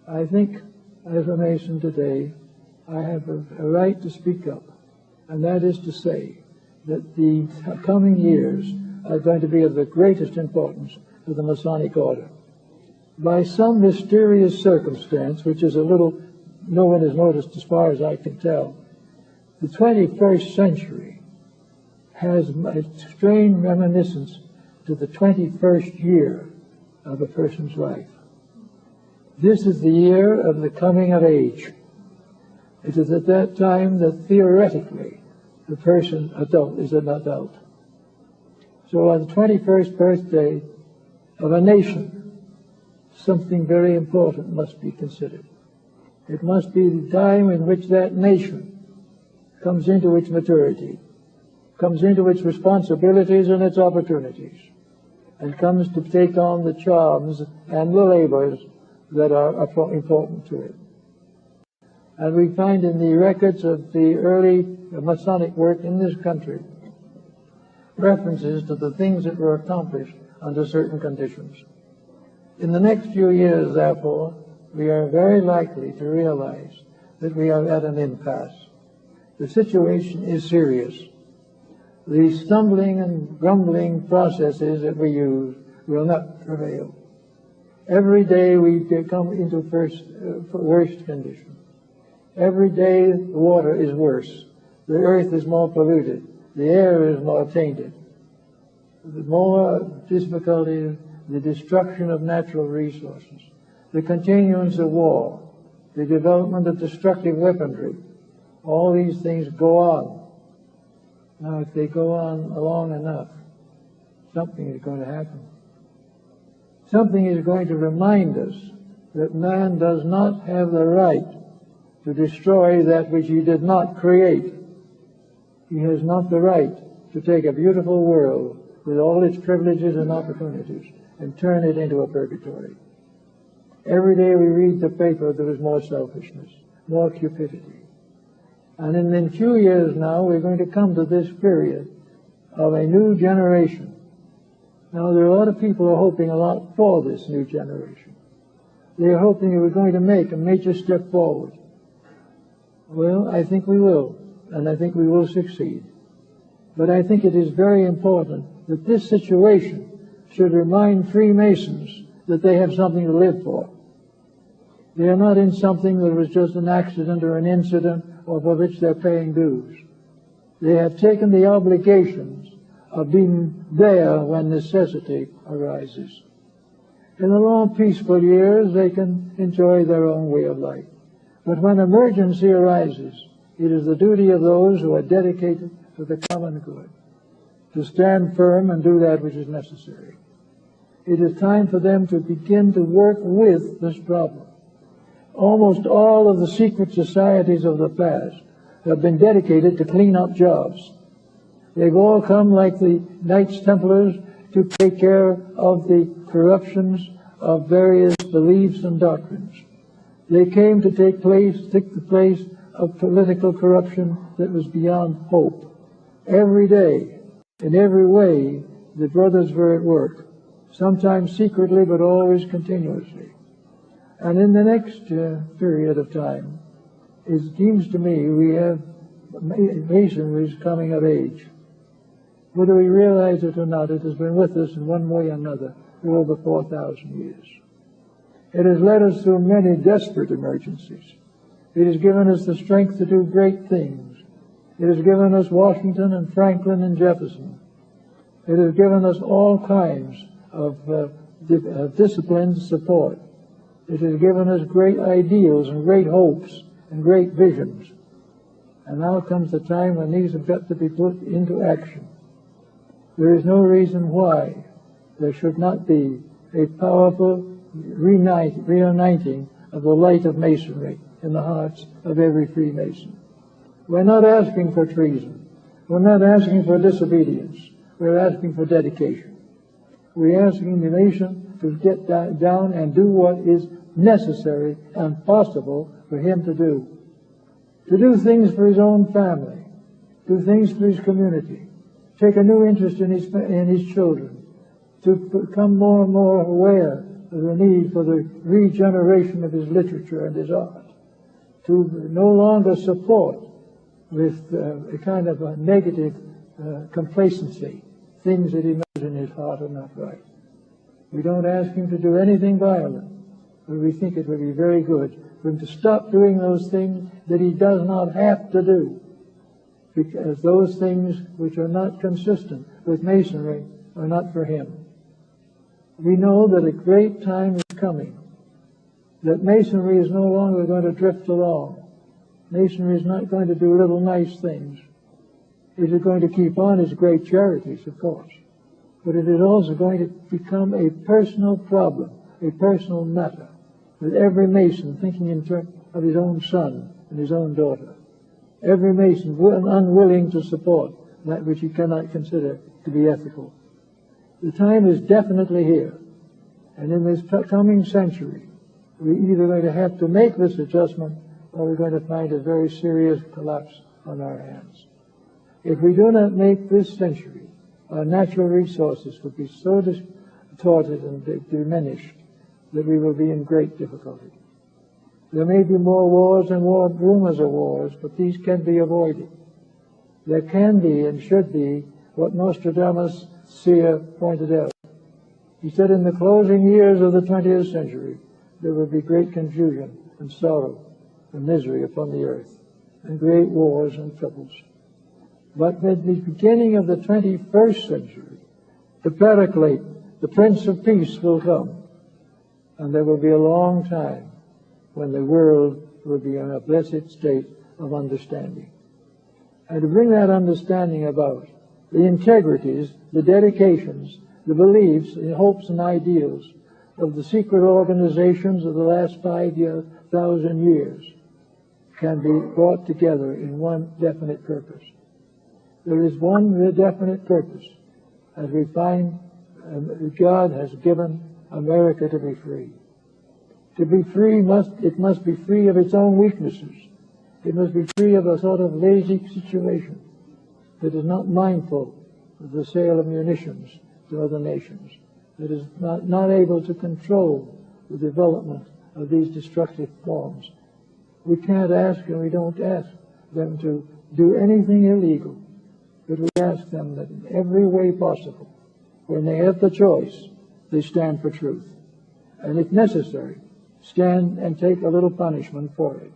I think, as a Mason today, I have a right to speak up, and that is to say that the coming years are going to be of the greatest importance to the Masonic order. By some mysterious circumstance, which is a little, no one has noticed as far as I can tell, the 21st century has a strange reminiscence to the 21st year of a person's life. This is the year of the coming of age. It is at that time that theoretically the person adult is an adult. So on the 21st birthday of a nation, something very important must be considered. It must be the time in which that nation comes into its maturity, comes into its responsibilities and its opportunities, and comes to take on the charms and the labors that are important to it. And we find in the records of the early Masonic work in this country references to the things that were accomplished under certain conditions. In the next few years, therefore, we are very likely to realize that we are at an impasse. The situation is serious. The stumbling and grumbling processes that we use will not prevail. Every day we come into worse condition. Every day the water is worse. The earth is more polluted. The air is more tainted. The more difficulty, the destruction of natural resources, the continuance of war, the development of destructive weaponry, all these things go on. Now, if they go on long enough, something is going to happen. Something is going to remind us that man does not have the right to destroy that which he did not create. He has not the right to take a beautiful world with all its privileges and opportunities and turn it into a purgatory. Every day we read the paper, there is more selfishness, more cupidity. And in a few years now, we're going to come to this period of a new generation. Now, there are a lot of people who are hoping a lot for this new generation. They are hoping that we're going to make a major step forward. Well, I think we will, and I think we will succeed. But I think it is very important that this situation should remind Freemasons that they have something to live for. They are not in something that was just an accident or an incident or for which they're paying dues. They have taken the obligations of being there when necessity arises. In the long peaceful years, they can enjoy their own way of life. But when emergency arises, it is the duty of those who are dedicated to the common good to stand firm and do that which is necessary. It is time for them to begin to work with this problem. Almost all of the secret societies of the past have been dedicated to clean up jobs. They've all come like the Knights Templars to take care of the corruptions of various beliefs and doctrines. They came to take the place of political corruption that was beyond hope. Every day, in every way, the brothers were at work, sometimes secretly but always continuously. And in the next period of time, it seems to me we have Masonry coming of age. Whether we realize it or not, it has been with us in one way or another for over 4,000 years. It has led us through many desperate emergencies. It has given us the strength to do great things. It has given us Washington and Franklin and Jefferson. It has given us all kinds of disciplined support. It has given us great ideals and great hopes and great visions. And now comes the time when these have got to be put into action. There is no reason why there should not be a powerful reuniting of the light of Masonry in the hearts of every Freemason. We're not asking for treason. We're not asking for disobedience. We're asking for dedication. We're asking the nation to get down and do what is necessary and possible for him to do. To do things for his own family, do things for his community, take a new interest in his children, to become more and more aware the need for the regeneration of his literature and his art, to no longer support with a kind of a negative complacency things that he knows in his heart are not right. We don't ask him to do anything violent, but we think it would be very good for him to stop doing those things that he does not have to do, because those things which are not consistent with Masonry are not for him. We know that a great time is coming, that Masonry is no longer going to drift along. Masonry is not going to do little nice things. It is going to keep on its great charities, of course, but it is also going to become a personal problem, a personal matter, with every Mason thinking in terms of his own son and his own daughter. Every Mason unwilling to support that which he cannot consider to be ethical. The time is definitely here, and in this coming century, we're either going to have to make this adjustment or we're going to find a very serious collapse on our hands. If we do not make this century, our natural resources will be so distorted and diminished that we will be in great difficulty. There may be more wars and rumors of wars, but these can be avoided. There can be and should be what Nostradamus' seer pointed out. He said in the closing years of the 20th century, there will be great confusion and sorrow and misery upon the earth, and great wars and troubles. But at the beginning of the 21st century, the Paraclete, the Prince of Peace, will come, and there will be a long time when the world will be in a blessed state of understanding. And to bring that understanding about, the integrities, the dedications, the beliefs, the hopes and ideals of the secret organizations of the last 5,000 years can be brought together in one definite purpose. There is one definite purpose, as we find God has given America to be free. To be free, it must be free of its own weaknesses. It must be free of a sort of lazy situation that is not mindful of the sale of munitions to other nations, that is not able to control the development of these destructive forms. We can't ask, and we don't ask them to do anything illegal, but we ask them that in every way possible, when they have the choice, they stand for truth. And if necessary, stand and take a little punishment for it.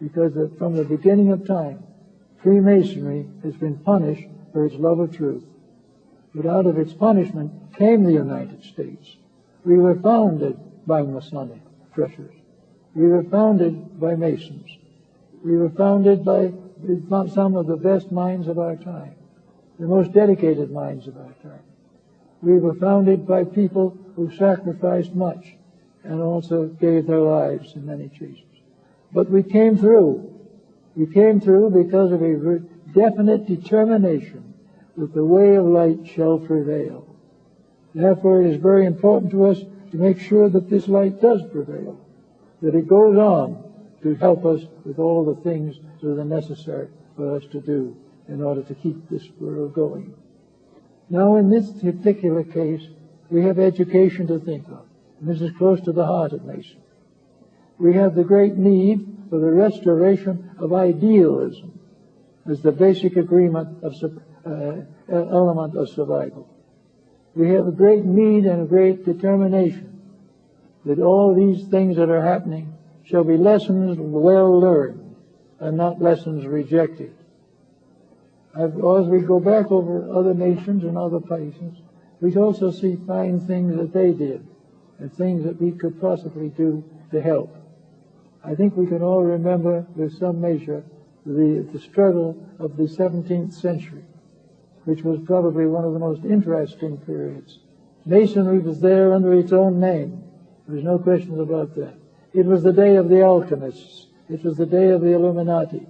Because from the beginning of time, Freemasonry has been punished for its love of truth. But out of its punishment came the United States. We were founded by Masonic treasures. We were founded by Masons. We were founded by some of the best minds of our time, the most dedicated minds of our time. We were founded by people who sacrificed much and also gave their lives in many cases. But we came through. We came through because of a definite determination that the way of light shall prevail. Therefore, it is very important to us to make sure that this light does prevail, that it goes on to help us with all the things that are necessary for us to do in order to keep this world going. Now, in this particular case, we have education to think of. And this is close to the heart of Mason. We have the great need for the restoration of idealism as the basic element of survival. We have a great need and a great determination that all these things that are happening shall be lessons well learned and not lessons rejected. As we go back over other nations and other places, we also see fine things that they did and things that we could possibly do to help. I think we can all remember with some measure the struggle of the 17th century, which was probably one of the most interesting periods. Masonry was there under its own name. There's no question about that. It was the day of the alchemists. It was the day of the Illuminati.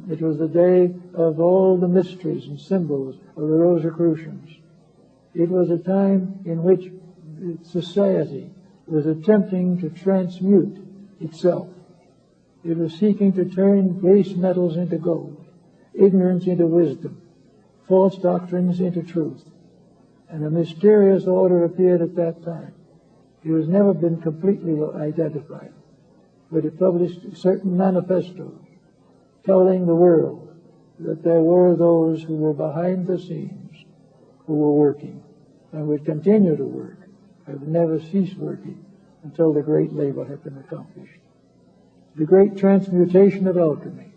It was the day of all the mysteries and symbols of the Rosicrucians. It was a time in which society was attempting to transmute itself. It was seeking to turn base metals into gold, ignorance into wisdom, false doctrines into truth. And a mysterious order appeared at that time. It has never been completely identified, but it published certain manifestos telling the world that there were those who were behind the scenes, who were working and would continue to work, and would never cease working until the great labor had been accomplished. The great transmutation of alchemy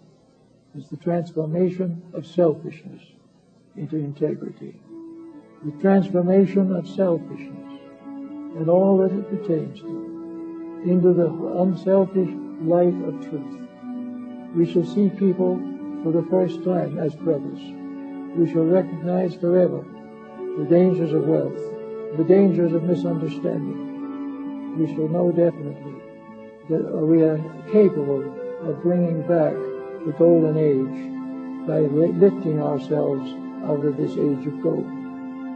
is the transformation of selfishness into integrity. The transformation of selfishness and all that it pertains to into the unselfish life of truth. We shall see people for the first time as brothers. We shall recognize forever the dangers of wealth, the dangers of misunderstanding. We shall know definitely that we are capable of bringing back the golden age by lifting ourselves out of this age of gold.